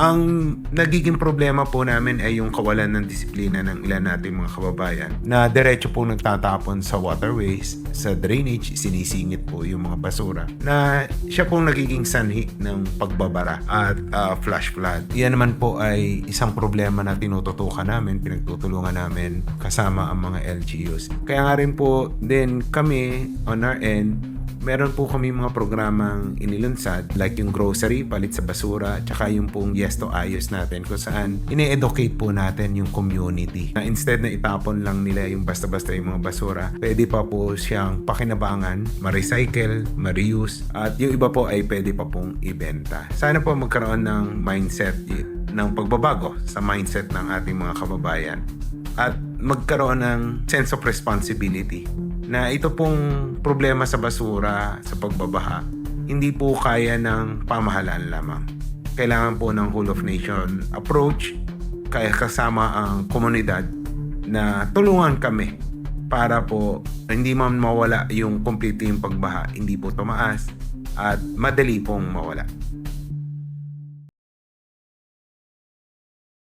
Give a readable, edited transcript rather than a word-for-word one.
Ang nagiging problema po namin ay yung kawalan ng disiplina ng ilan nating mga kababayan na diretso po nagtatapon sa waterways, sa drainage, sinisingit po yung mga basura na siya pong nagiging sanhi ng pagbabara at flash flood. Yan naman po ay isang problema na tinututukan namin, pinagtutulungan namin kasama ang mga LGUs. Kaya nga rin po din kami on our end, meron po kami mga programang inilunsad like yung grocery, palit sa basura, tsaka yung pong Yes to Ayos natin kung saan ine-educate po natin yung community na instead na itapon lang nila yung basta-basta yung mga basura, pwede pa po siyang pakinabangan, ma-recycle, ma-reuse, at yung iba po ay pwede pa pong ibenta. Sana po magkaroon ng mindset ng pagbabago sa mindset ng ating mga kababayan at magkaroon ng sense of responsibility na ito pong problema sa basura, sa pagbabaha, hindi po kaya ng pamahalaan lamang. Kailangan po ng whole of nation approach, kaya kasama ang komunidad na tulungan kami para po hindi man mawala yung complete yung pagbaha, hindi po tumaas at madali pong mawala.